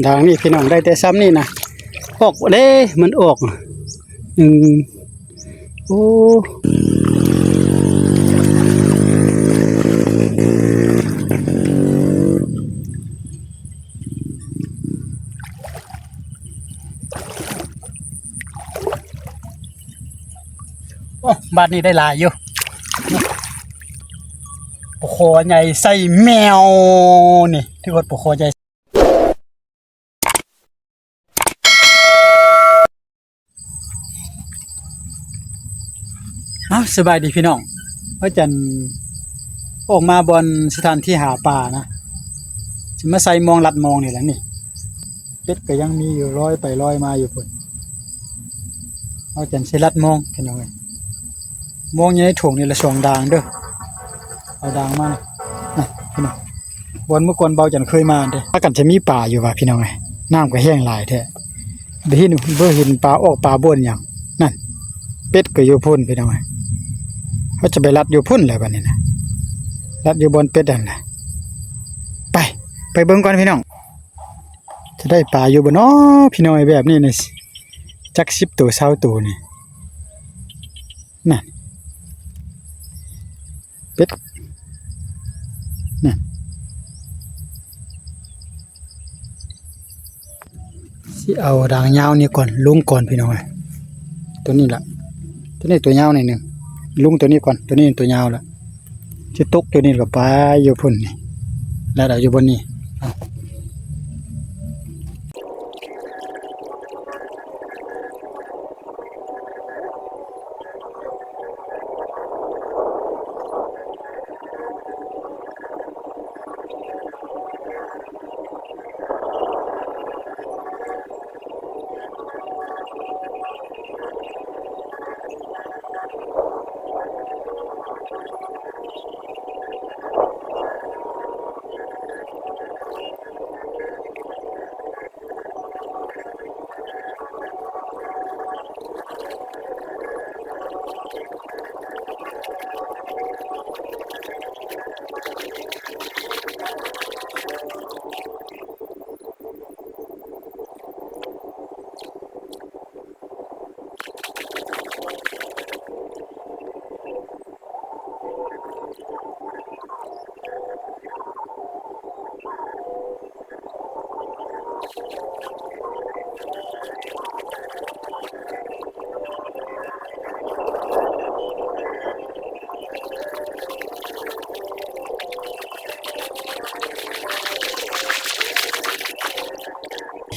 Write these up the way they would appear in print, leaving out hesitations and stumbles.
ด่างนี่พี่น้องได้แต่ซ้ำนี่นะออกเด้มันออกโอ้บ้านนี้ได้หลายอยู่ปลาคอใหญ่ใส่แมวนี่ที่ว่าปลาคอใหญ่สบายดีพี่น้องเพราะจันออกมาบนสถานที่หาปลานะจะมาใส่มองลัดมองนี่แหละนี่เป็ดก็ยังมีอยู่ร้อยไปร้อยมาอยู่พุ่นเอาจันใส่ลัดมองพี่น้องเลยมองอยู่ในถุงนี่ละสองด่างเด้อเอาด่างมานะพี่น้องวันเมื่อก่อนเบาจันเคยมาเด้ถ้ากันจะมีป่าอยู่ว่ะพี่น้องเลยน้ำก็แห้งหลายแท้เดี๋ยวเห็นปลาออกปลาบ่นอย่างนั่นเป็ดก็อยู่พุ่นพี่น้องเลยเขาจะไปรัดอยู่พุ่นเลยวันนี้นะรัดอยู่บนเป็ดนั่นแหละไปเบิ่งก่อนพี่น้องจะได้ปลาอยู่บนน้อพี่น้องแบบนี้นี่จัก10 ตัว20 ตัวนี่นั่นเป็ดนั่นสิเอาด่างยาวนี่ก่อนลุงก่อนพี่น้องตัวนี้ละตัวนี้ตัวยาวหน่อยหนึ่งลุงตัวนี้ก่อนตัวนี้ตัวยาวละจะตกตัวนี้กับปลาอยู่พุ่นนี่แล้วเราอยู่บนนี้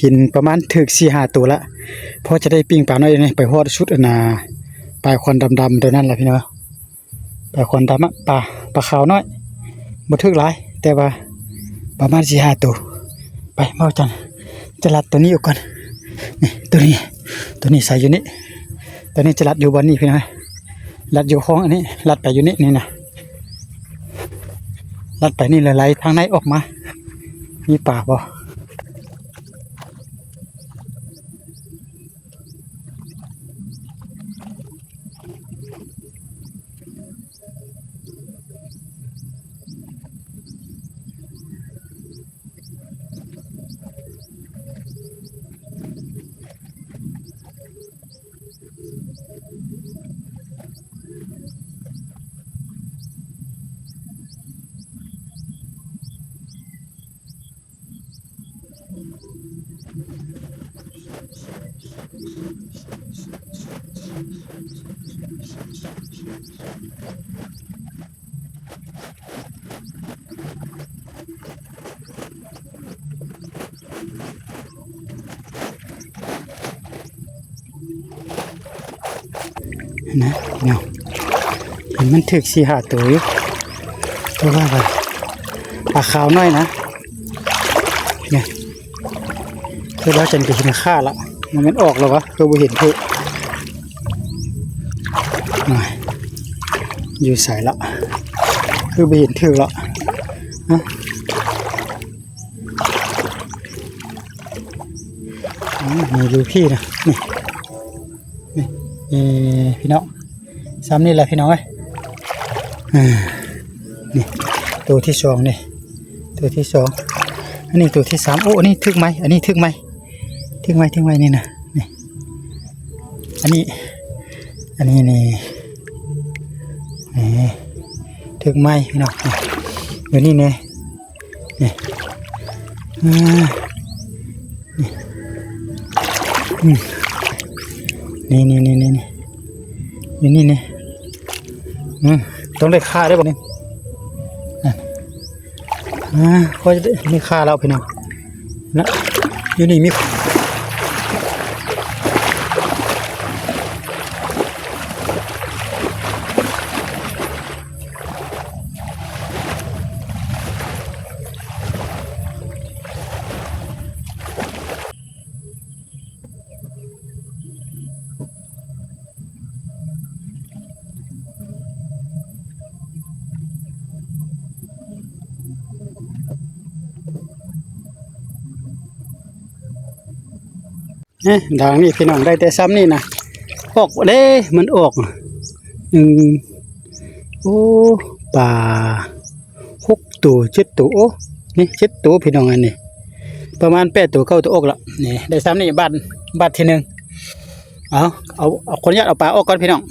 หินประมาณถึก4-5 ตัวละพอจะได้ปิ้งปลาน้อยนี่ไปฮอดชุดปลาควันดำๆตัวนั้นแหละพี่น้องปลาควันดำปลาขาวน้อยบ่ถึกหลายแต่ว่าประมาณ4-5 ตัวไปเมาจันจะรัดตัวนี้ออกก่อนนี่ตัวนี้ใส่อยู่นี่ตัวนี้จะรัดอยู่บนนี้พี่น้องรัดอยู่ห้องอันนี้รัดไปอยู่นี่นะรัดไปนี่ไหลทางในออกมามีปลาบ่นะเนาะมันถึก4-5 ตัวอยู่ตัวว่าปลาขาวน้อยนะเนี่ยคือแล้วฉันก็เห็นค่าละมันออกแล้ววะคือบ่เห็นคืออยู่ใส่ละคือบ่เห็นถือละนะนี่ดูพี่นะนี่พี่น้องซ้ำนี่แหละพี่น้องเอ้ย อ่านี่ตัวที่สองนี่ตัวที่สองอันนี้ตัวที่สามโอ้อันนี้ทึกไหมอันนี้ทึกไหมทึกไหมนี่นะนี่อันนี้นี่นี่ถึงไหมพี่น้องเดี๋ยวนี้เนี่ยนี่นี่นี่ต้องได้ค่าได้ป่ะเนี่ยก็จะมีค่าแล้วพี่น้องนะอยู่นี่มีด่างนี่พี่น้องได้แต่ซ้ำนี่นะออกเด้มันออกโอ้ป่า6 ตัว7 ตัวโอ้นี่7 ตัวพี่น้องอันนี้ประมาณ8 ตัว9 ตัวออกละนี่ได้ซ้ำนี่บ้านที่หนึ่งเอาคนญาติเอาปลาออกก่อนพี่น้อง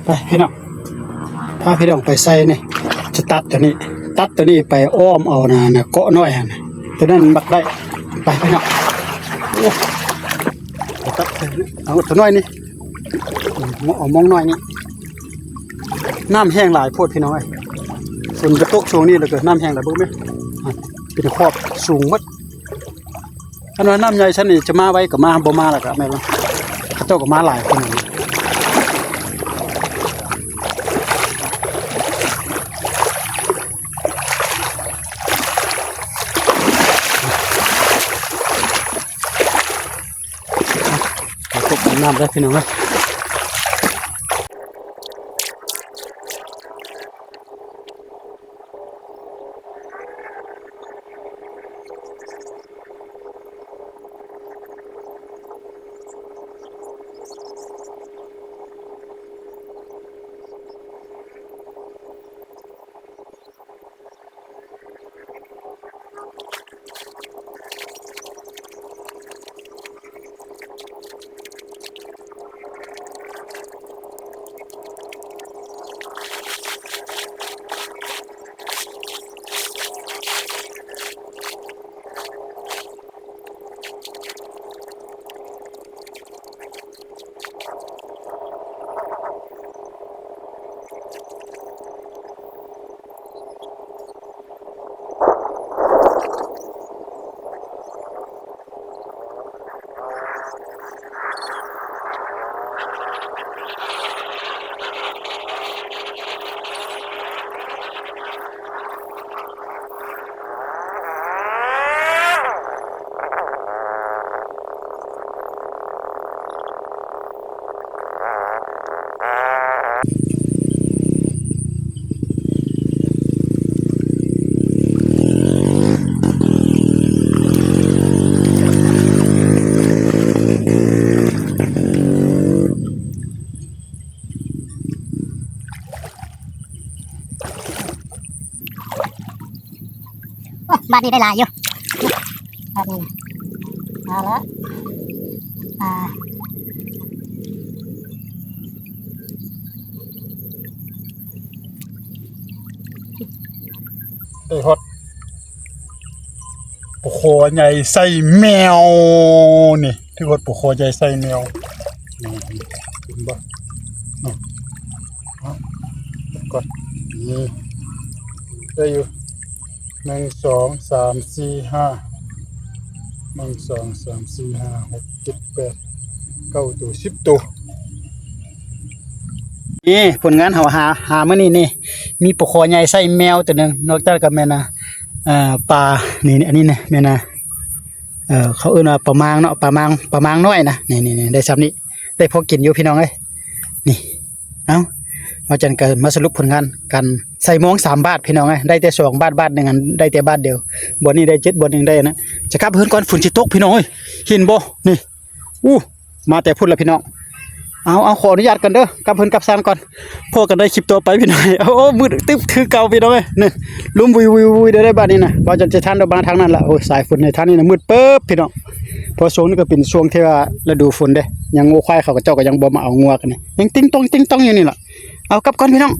ไปพี่น้องพาพี่น้องไปใส่นี่จะตัดตัวนี้ไปอ้อมเอานะเกาะน้อยนะตัวนั้นบักได้ไปพี่น้องตัดเอาตัวน้อยนี่เอามองน้อยนี่น้ำแห้งหลายโพดพี่น้องฝนจะตกช่วงนี้เลยเกิดน้ำแห้งหลายบุ้มไหมเป็นขอบสูงมัดอันนั้นน้ำใหญ่ชั้นนี้จะมาไว้กับมาบ่มาแล้วกับแม่บ้างเขาเจ้ากับมาหลายคนน้ำได้พี่น้องนะ บ้านนี้ได้หลายอยู่บ้านนี้เอาละอ่า ได้ฮอดปกคอใหญ่ใส่แมวนี่ที่ฮอดปกคอใหญ่ใส่แมวนี่เห็นบ่นี่เอาก่อนนี่ได้อยู่1 2 3 4 5 1 2 3 4 5 6 7 8 9 ตัว10ตัวนี่ผลงานเฮาหามื้อนี้นี่มีปลาคอใหญ่ใส่แมวตัวหนึงนอกจากกับแม่นะปลานี่อันนี้นะแม่นะเขาเอิ้นว่าปลามางเนาะปลามางน้อยนะนี่ได้ซ้ำนี้ได้พอกินอยู่พี่น้องเอ้ยนี่เอ้าเราจันก็มาสรุปผลงานกันใส่มอง3 บาทพี่น้องเอ้ยได้แต่2 บาทนึงอันได้แต่บาทเดียวบ่นี้ได้7บ่นึงได้นะจะกลับเฮือนก่อนฝนสิตกพี่น้องเอ้ยเห็นบ่นี่มาแต่พุ่นละพี่น้องเอาขออนุญาตกันเด้อกลับเพิ่นกลับซานก่อนพอกันได้คลิปต่อไปพี่น้อยโอ้มืดตึ๊บคือเก่าพี่น้องเอ้ยนี่ลุมวุยได้บัดนี้นะว่าจะทันดอกบางทางนั้นล่ะโอ้ยสายฝนในทางนี้น่ะมืดเปิ๊บพี่น้องเพราะช่วงนี้ก็เป็นช่วงที่ว่าฤดูฝนเด้ยังงูควายเขาก็เจ้าก็ยังบ่มาเอางัวกันนี่ยังติ๊งต้องอยู่นี่ล่ะเอากลับก่อนพี่น้อง